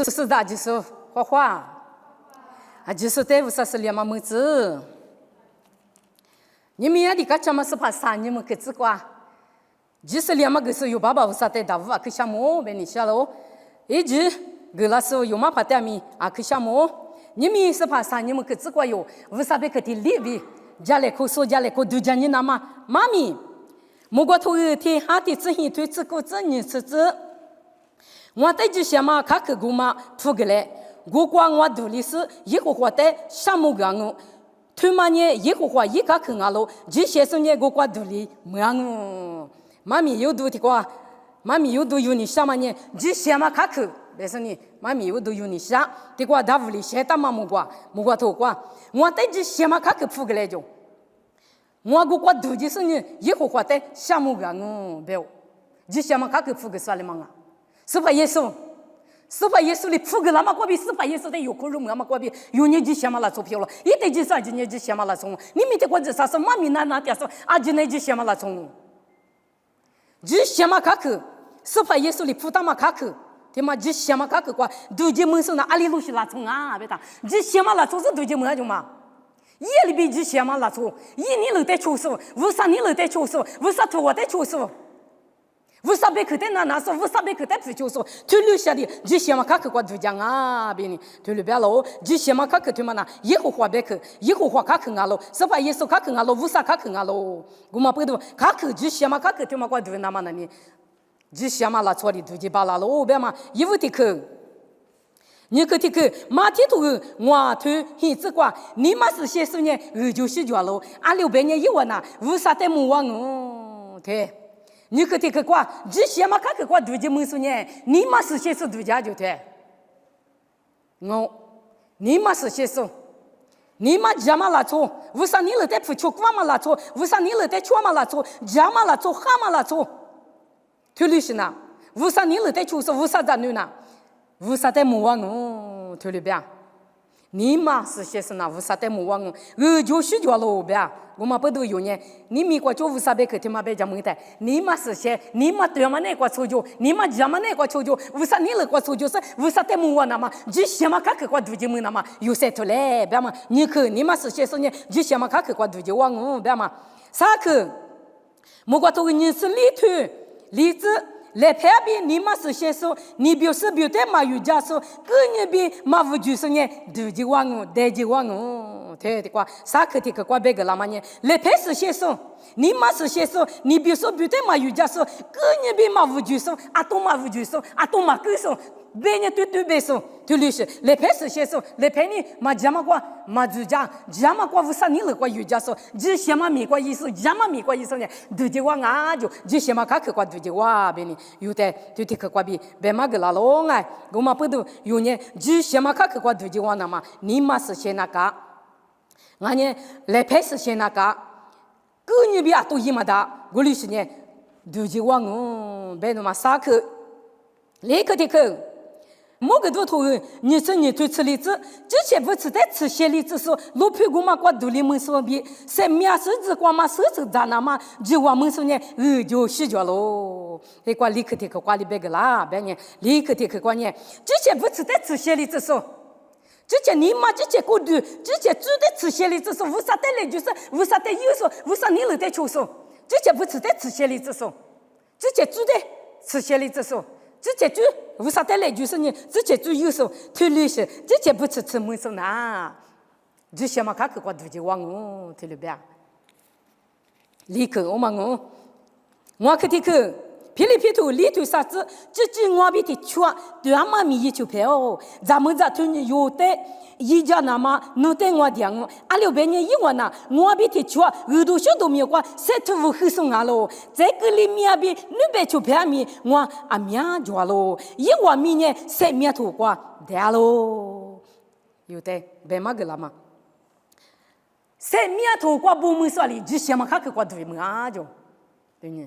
是的，就是画画，就是对付啥是两么子。你们也得干什么是怕啥？你们可知瓜？就是两么个是有爸爸无啥带大屋啊？去项目被你下喽，一直个那时候有嘛怕带米啊？去项目，你们是怕啥？你们可知瓜哟？无啥被可的利比，家里口说家里口都讲你那嘛妈咪，莫过头一天哈的自行推自个自你吃子。我在这些嘛，看个姑妈出个来，我光我独立是一个话在项目干哦，他妈呢一个话一个看阿喽，这些是呢我光独立没哦，妈咪有独的话，妈咪有独有你什么呢？这些嘛看个，但是呢，妈咪有独有你啥？的话大屋里谁打嘛木瓜头瓜，我在这些嘛看个出个来就，我光独的是呢一个话在项目干哦，别，这些嘛看个出个啥哩嘛啊？是怕耶稣，是怕耶稣的出个那么过比是怕耶稣的有空肉那么过比有年纪些嘛拉钞票了，一对几啥几年纪些嘛拉从，你们的关子啥是妈咪那点说啊几年纪些嘛拉从，这些嘛卡克是怕耶稣的负担嘛卡克，对嘛这些嘛卡克quoi，对这门上那阿里路是拉从啊，别打，这些嘛拉从是对这门那种嘛。夜里边这些嘛拉从，一年都在抽手，为啥年都在抽手？为啥头我在抽手？为啥别去在那说？为啥别去在不就说？推留下的这些嘛，看去过都讲啊，别呢，推留别了，这些嘛看去他们那以后话别去，以后话看去俺喽，是吧？耶稣看去俺喽，为啥看去俺喽？我们不都看去这些嘛看去他们过都那么那呢？这些嘛拉错的都去把拉喽，别嘛，一无的去。你可听去，马蹄头我推很直挂，你嘛是些时呢，就是叫喽，俺六百年一万呐，为啥在木王哦？对。你可听个瓜，这些嘛看个瓜都就没说呢，你嘛是些事都家就对，我，你嘛是些事，你嘛家嘛拉错，为啥你了在不吃瓜嘛拉错，为啥你了在吃嘛拉错，家嘛拉错，哈嘛拉错，推理是呐，为啥你了在吃是为啥咱女呢？为啥在木王哦，推理别，你嘛是些事呐，为啥在木王哦，就是叫喽别。我们不都有呢？你们国就无啥别去听嘛别讲没得，你嘛是些，你嘛对嘛那个抽就，你嘛讲嘛那个抽就，为啥你那个抽就是为啥在木我那嘛？这些嘛看去过都就没那嘛，有些出来别嘛，你去你嘛是些是呢，这些嘛看去过都就往我别嘛，啥去？莫过头你是里头例子。来旁边你嘛是些说，你表示表达嘛有家说，个人边嘛无就是呢，都就往我，带就往我，对的话，啥课题个瓜别个那么呢？来旁是些说，你嘛是些说，你表示表达嘛有家说，个人边嘛无就说，啊都嘛无就说，啊都嘛个说，别人对别说，对律师，来旁是些说，来旁呢嘛讲嘛瓜，嘛就讲嘛瓜无啥你了瓜有家说，这些嘛没瓜意思，讲嘛没瓜意思呢，都就往啊就，这些嘛看去瓜都就哇别呢。有的对这个瓜比别嘛个拉拢哎，我们不都有呢？这些嘛看个瓜都就往那嘛，你嘛是先那个，俺呢来拍是先那个，个人比啊都一么大，我律师呢都就往哦，别那么啥去，那个的去。某个多头人，你说你对吃荔枝，之前不是在吃些荔枝说，老屁股嘛瓜肚里门说比，在面手指瓜嘛手指咋那嘛，就我们说呢，就洗脚喽。那瓜立刻的个瓜里别个啦，别呢，立刻的个瓜呢，之前不是在吃些荔枝说。之前你妈之前过度，之前煮的吃些荔枝说，为啥带来就是为啥带有说，为啥你了在抽说？之前不是在吃些荔枝说，之前煮的吃些荔枝说。之前就为啥带来就是呢？之前就有时候推律师，之前不吃没说呐，这些嘛看去过都就往我推了别，立刻我们我去的去，皮里皮头里头啥子，这我比的吃，对俺妈咪也就拍哦，咱们这头呢有的。一家那么弄得我讲哦，阿六百年一万呐，我比他吃，耳朵小都没有关，三头五黑松啊喽，这个里面比你别去拍米，我阿面做喽，一万米呢三面头瓜得喽，有的别嘛个了嘛，三面头瓜不没说哩，就什么看去瓜对么啊就，对呢，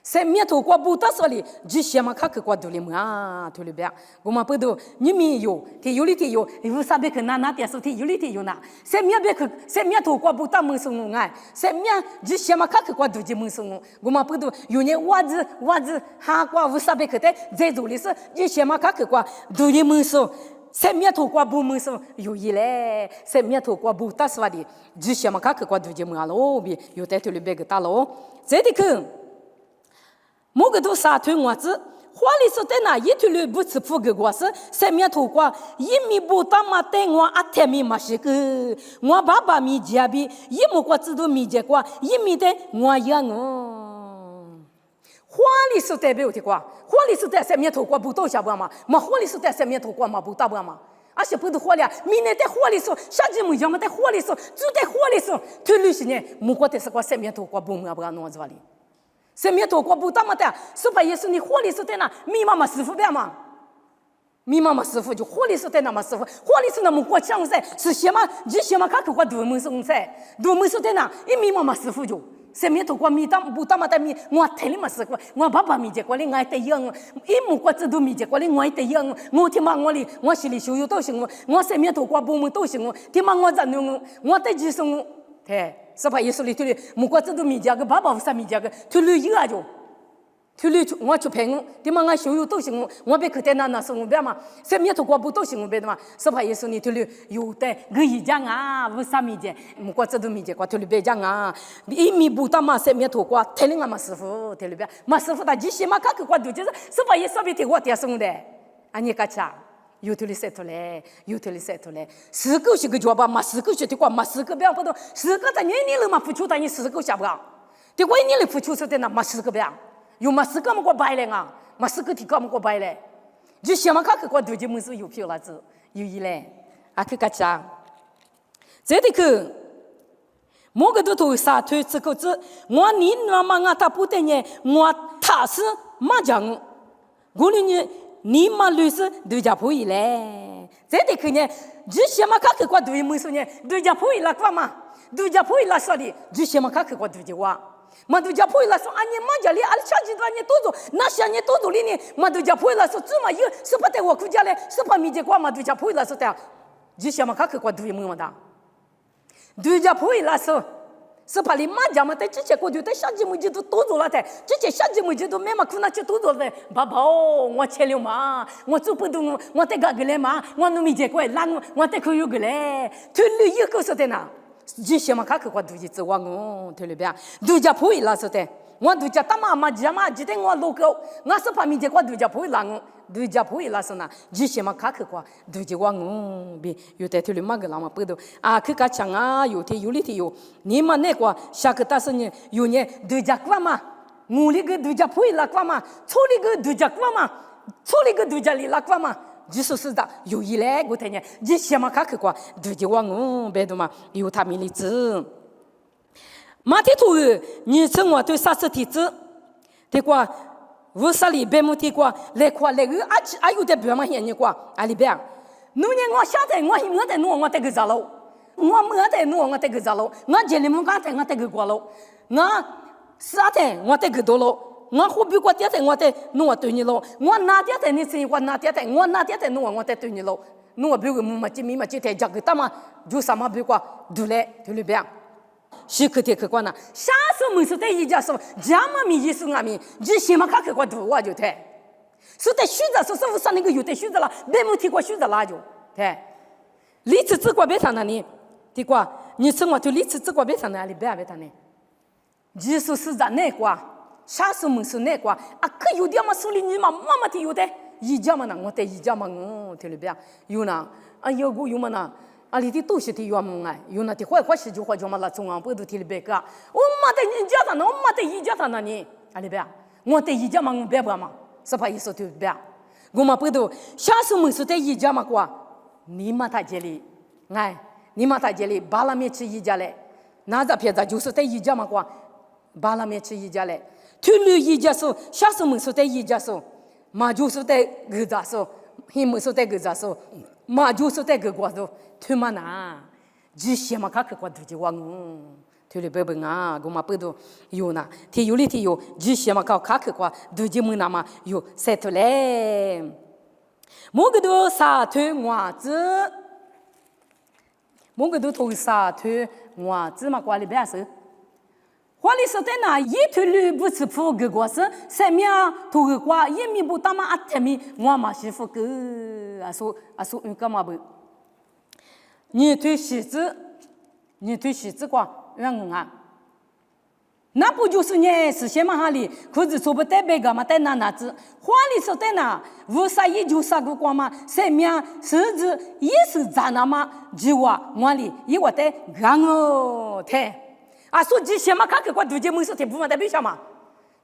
塞面头过不打说哩，只些嘛卡去过独立嘛，独立边，我们不都你们有，提有哩提有，有啥别去拿点数提有哩提有拿，塞面别去，塞面头过不打门送我，塞面只些嘛卡去过独立门送我们不都有呢袜子哈过有啥别去的，在做哩是只些嘛卡去过独立门送。塞面头过不门送有一嘞，塞面头过不打说哩，只些嘛卡去过独立门咯，比有在独立别个打咯，这的去。某个都杀退我子，花里说在那一头路不吃苦个我是，上面头瓜一米不大嘛带我阿天米嘛是个，我爸爸米家比一木瓜子都米结瓜，一米的我养哦。花里说代表的瓜，花里说在上面头瓜不到下不嘛，嘛花里说在上面头瓜嘛不大不嘛。而且不是火了，明年在火里说，下季木匠们在火里说，就在火里说，退旅行呢，木瓜的是瓜上面头瓜不么不弄子里。上面头过不大么的，是把耶稣你火里是在那，密码嘛师傅别嘛，密码嘛师傅就火里是在那嘛师傅，火里是那么过强噻，是些嘛，你些嘛看去过独门生噻，独门是在那，一密码嘛师傅就，上面头过密大不大么的密，我听你嘛师傅，我爸爸密结过哩，我得养，一木过子都密结过哩，我得养，我听嘛我哩，我心里修有都行我上面头过不么都行听嘛我在弄我得几生对。是吧？耶稣里头的，木瓜子都米家个，爸爸啥米家个，头旅游啊就，头旅我去陪我，对嘛？我修有都行我别去在那是我别嘛，什么头瓜不都行我别的嘛？是吧？耶稣里头的有的，我一讲啊，为啥米家？木瓜子都米家瓜头旅别讲啊，一米不大嘛，什么头瓜，听了我嘛师傅，头旅别，嘛师傅他几些嘛看去瓜都就是，是吧？耶稣别听我听送的，安尼个cha。有头里塞出来，有头里塞出来。十个是个脚吧，嘛十个是的话，嘛十个不要不懂，十个在年了嘛付出，但你十个下不了。的话你来付出是的那嘛十个不要，有嘛十个么过白嘞啊，嘛十个提高么过白嘞。就想嘛看去过对就没是有票了子，有一嘞，啊去干啥？这的去，某个都头杀退这个字，我你那嘛我他不得呢，我他是嘛讲，我呢。你嘛律师都家破译嘞，这得看呢，这些嘛看去过对没说呢，都家破译了干嘛？都家破译了说的，这些嘛看去过对的话，嘛都家破译了说，俺你嘛家里俺下几段你多做，那些你多做里呢，嘛都家破译了说，怎么有是不得我国家嘞，是不米的话嘛都家破译了说的，这些嘛看去过对没么的，都家破译了说。是怕你妈家嘛，在之前过去在下季末就都多做了的，之前下季末就都没嘛可能去多做的。爸爸哦，我切了嘛，我做不动，我得干个嘞嘛，我弄没结果，懒我得可有个嘞，退了一个说的呢，这些嘛看去过都是指望我退了边，都家破了说的，我都家大妈嘛家嘛，记得我老狗，我是怕没结果都家破了我。都家破了是呐，这些嘛看去过，都就往我别有在头里嘛个那么不都啊，去个抢啊，有天有里天有，你嘛那个下个大事呢，有呢都家过嘛，我那个都家破了过嘛，错那个都家过嘛，错那个都家里拉过嘛，就是是的，有一来我听呢，这些嘛看去过，都就往我别的嘛，有他们的子，马天头你称我对啥子体质，对过。我啥里边没听过，来过来个啊有的别嘛现你过，啊里边，侬呢我晓得我在弄我得个咋喽，我没得弄我得个咋喽，我这里没干的我得个过喽，我啥的我得个多喽，我后边过点的我得弄我对你喽，我哪点的你是我哪点的，我哪点的弄我得对你喽，弄我比如没这没这太讲个大嘛，就什么比过都来就里边。是可贴客观呐，啥时候没说在一家说，这么米意思俺们，这些嘛看客观多我就太，是在选择说是不是那个有的选择了，别没听过选择了就太，历史之国别上那里，对过，你生活就历史之国别上那里别他呢，技术是在哪个？啥时候没说哪个？啊，可有点嘛手里你嘛妈妈的有的，一家嘛呢，我得一家嘛我听里边有呢，啊有个有嘛呢。啊，里的都是的原木哎，有那的坏坏事就坏就嘛了，中央不都提了别个，我妈的人家他那，我妈的一家他那里，啊里边，我的一家嘛我别嘛，是怕意思对不对？我嘛不都，下次没说的一家嘛过，你妈他这里，哎，你妈他这里，巴拉面吃一家嘞，那这片子就是在一家嘛过，巴拉面吃一家嘞，退了一家说，下次没说的一家说，嘛就是在个咋说，he没说的个咋说，嘛就是在个国说。退嘛呐，这些嘛看去过都就往我，推了贝贝啊，我嘛不都有呢，提有哩提有，只些嘛搞卡克瓜，都节目那么有晒出来，某个都撒推袜子，某个都头撒推袜子嘛，瓜里边是。花里说的那一头驴不吃苦个瓜是，上面头个瓜一米不大嘛，阿天米我嘛媳妇个，阿说干嘛不？你对柿子瓜。让我啊，那不就是呢？是些嘛哈里，可是说不得别个嘛，在哪子？话里说的那，为啥也就啥个光嘛？上面柿子也是咋那嘛？就我里也我的让我听，啊，说这些嘛，看个瓜对节目说的不嘛代表啥嘛？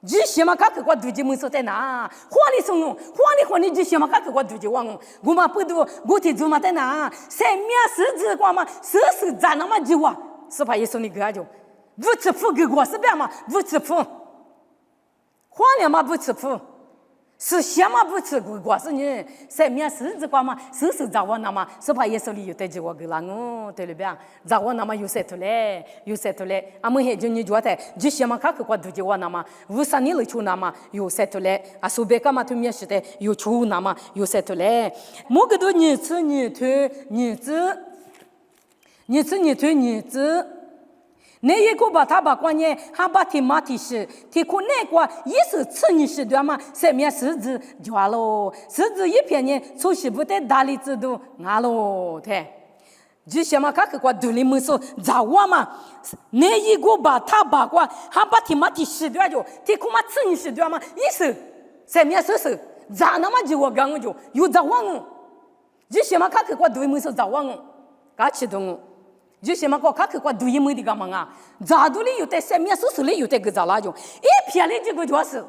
这些嘛，看个瓜对节目说的那，话里说用，话里这些嘛，看个瓜对节目，我嘛不都我提做嘛在那，上面柿子瓜嘛，是咋那么就是怕耶稣你个就不吃苦给我是别嘛不吃苦，花莲嘛不吃苦，是什么不吃苦？我是你上面柿子瓜嘛，是咋我那么是怕耶稣你有得几个个啦哦，对了别，咋我那么有晒出来，俺们还就你觉得这些嘛看个瓜都就我那么，为啥你来出那么有晒出来？啊，苏北干嘛对面是的有出那么有晒出来？某个都你吃你推你子。你子，那一个把他把关键还把提马提是，提可那个也是吃你是对吗？上面柿子就完喽，柿子一片呢，出西不得大力子都完喽，对。就什么看个瓜独立门说咋我嘛？那一个把他把关还把提马提是对就，提可嘛吃你是对吗？意思上面是咋那么就我讲我就有咋我哦？就什么看个瓜独立门说咋我哦？嘎启动哦。就什么搞卡克瓜对一没的干嘛啊？咋都里有的上面是里有的个咋啦就一片里这个就是，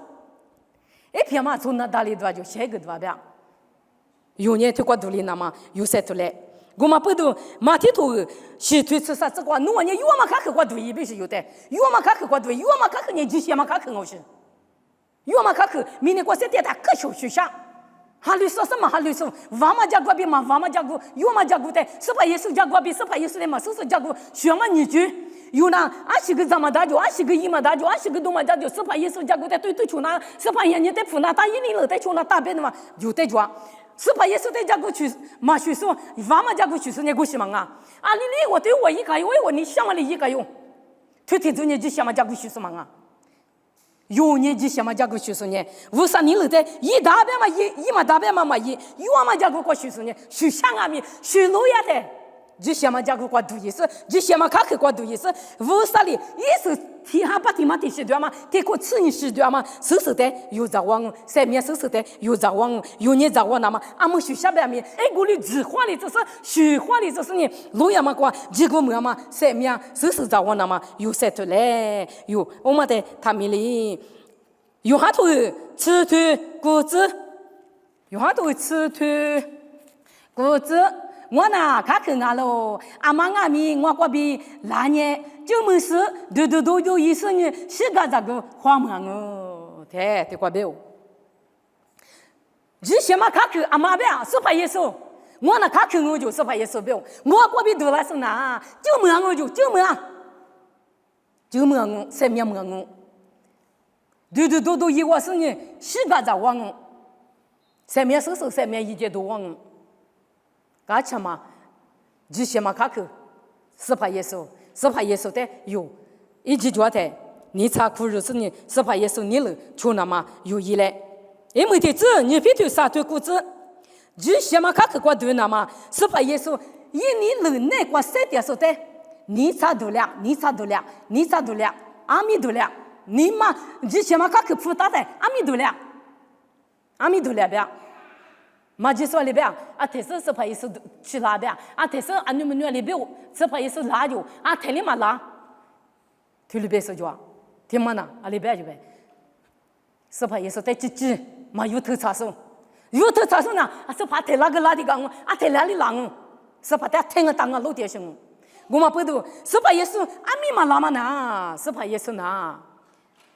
一片嘛从那大里多就下个多边，有年推瓜独立那么有晒出来，我们不都马蹄头是推吃啥子瓜？侬呢有嘛卡克瓜对一必须有的，有嘛卡克瓜对，有嘛卡克呢就些嘛卡克我是，有嘛卡克明年过些点他可手学下。哈律说什么？哈律说，娃嘛家国比嘛，娃嘛家国，有嘛家国的，是怕耶稣家国比，是怕耶稣的嘛，是家国，学嘛你句，有那，俺是个咱们大就，俺是个姨嘛大就，俺是个东嘛大就，是怕耶稣家国的对出那，是怕人家的普那大一里了，在出那大边的嘛，有得抓，是怕耶稣的家国去嘛去说，娃嘛家国去说那个什么啊？啊，你我对我一个，因为我你想嘛你一个用，推推着你就想嘛家国去什么啊？有年纪什么家国学生呢？为啥你在一大边嘛一嘛大边嘛有嘛家国过学生呢？学香啊咪学路呀的，就什么家国过读意思，就什么卡克过读意思，为啥哩？也是提哈把提嘛提是对嘛？提过吃你是对嘛？是的有早忘，上面是的有早忘，有年早忘那么，俺们学下边面，哎，我哩字话哩就是学话哩就是呢，路呀嘛过，结果么嘛上面是早忘那么有晒出来，有我们的他们哩。有哈头吃腿骨子，有哈头吃腿骨子，我呢看看俺喽，阿妈阿咪我过比那年就没事，都有意思呢，是个这个慌忙哦，对过没有？之前嘛看看阿妈边是怕耶稣，我呢看看我就是怕耶稣表，我过比多来是哪，就没我就没我，上面没我。都一我是呢，是个在忘哦，上面上面一切都忘哦，干什么？这些嘛卡克，是怕耶稣的有，一直觉得你查苦日是呢，是怕耶稣你了，就那么有意嘞，因为这子你非得杀对骨子，这些嘛卡克过对那么是怕耶稣，因你了那个谁的说的，你查度了，阿弥陀了。你嘛，这些嘛卡克普大的，阿弥陀了边，嘛就说里边，啊，特色是怕耶稣去哪边，啊，特色啊你们里边是怕耶稣哪有，啊，特里嘛哪，特里边是叫，听嘛呢，啊里边就呗，是怕耶稣在自嘛有头查手呢，啊是怕特那个哪的讲，啊特哪里啷，是怕他听个当个老点声，我嘛不懂，是怕耶稣阿弥嘛哪嘛呢，是怕耶稣呢。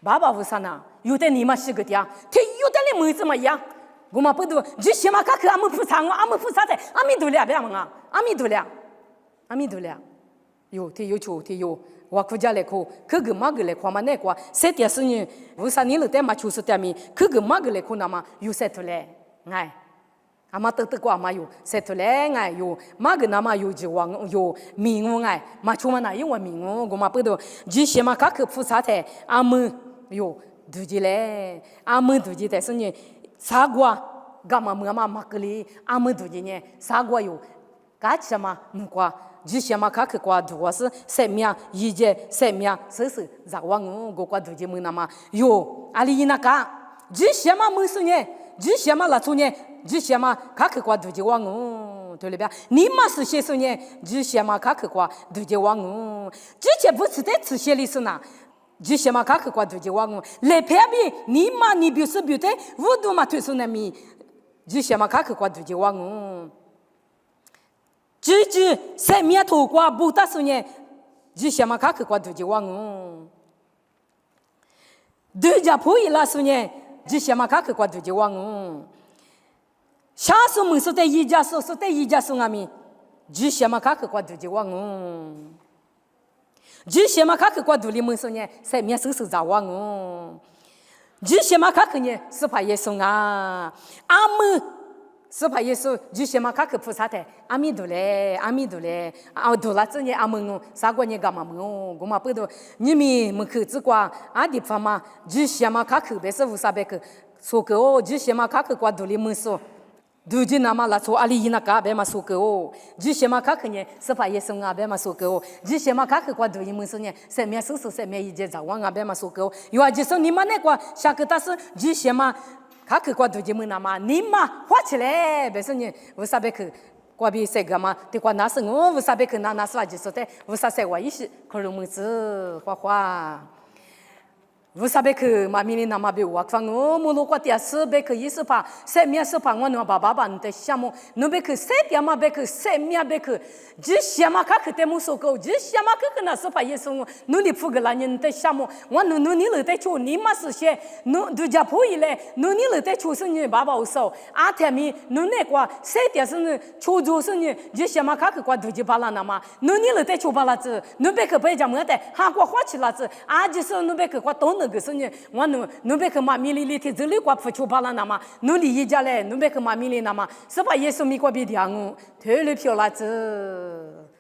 爸爸为啥呢？有的你嘛是个的啊，他有的你妹子嘛一样，我嘛不懂，就什么卡克阿们菩萨的，阿弥陀了别嘛啊，阿弥陀了，有他有求他有 와쿠자레코 그그 마글레 과마네과 세티아스니 우산일을 때 맞추스 때미 그그 마글레 코나마 유세툴레 나이 아마 뜻고 아마요 세툴레 나요 마그나마 요지왕 요 민웅아이 맞추마나 이와 민웅 고마쁘도 지시마 카크 푸사테 아무 요 두지레 아무 두지 됐으니 사과 가마무마 마클리 아무 두지네 사과요 가치마 누과 지시마 카크과 두와스 세미야 이제 세미야 스스 자왕 고과 두지 무나마 요 알리나카 지시마 무스네 지시마 라투네 지시마 카크과 두지 왕 돌려봐 니마스 셰스네 지시마 카크과 두지 왕 지체 부스데 츠셰리스나 지시마 카크과 두지 왕 레페비 니마 니비스 뷰테 우두마 트스네미 지시마 카크과 두지 왕 지지 세미야 토과 부다스네 지시마 카크과 두지 왕 드자 보이라스네 지시마 카크과 두지 왕 샤스 무스테 이자스 스테 이자스가미 지시마 카크과 두지 왕 지시마 카크과 두리 무스네 세미야 스스자 왕 지시마 카크네 스파예송아 아무 스파 예수 지시마 카크 푸사테 아미돌레 아돌라츠니 아몽 사고니 가마몽 고마쁘도 니미 무크 즈과 아디파마 지시마 카크 베스 우사베크 소코 지시마 카크과 돌리 무소 두지나마 라소 알리이나카 베마 소코 지시마 카크네 스파 예송아 베마 소코 지시마 카크과 돌리 무소네 세미야 스스 세미야 이제 자왕아 베마 소코 요아지소 니마네과 샤크타스 지시마 카크과 두지무나마 니마 화칠레 베스니 우사베크 과비 세가마 티과 나승오 우사베크 나나스와지소테 우사세와 이시 콜루무즈 화화 우사베크 마미니 나마비 와팡오 모노과티아 스베크 이스파 세미야 스파원노 바바반테 샤모 노베크 세티아마베크 세미야베크 지시야마카 그때무소고 지시야마카 그나스파 예송 누니 푸글라닌테 샤모 원누 누니르테 초 니마스셰 누 두자포일레 누니르테 초스니 바바우소 아테미 누네과 세티아스니 초조스니 지시야마카 그과 두지발라나마 누니르테 초발라즈 누베크 베자무테 하과 화칠라즈 아지스 누베크과 돈 그스니 원누 누베크 마밀리티 들리과 푸초발라나마 누리 이자레 누베크 마밀리나마 스파 예수 미과 비디앙우 텔레피올라즈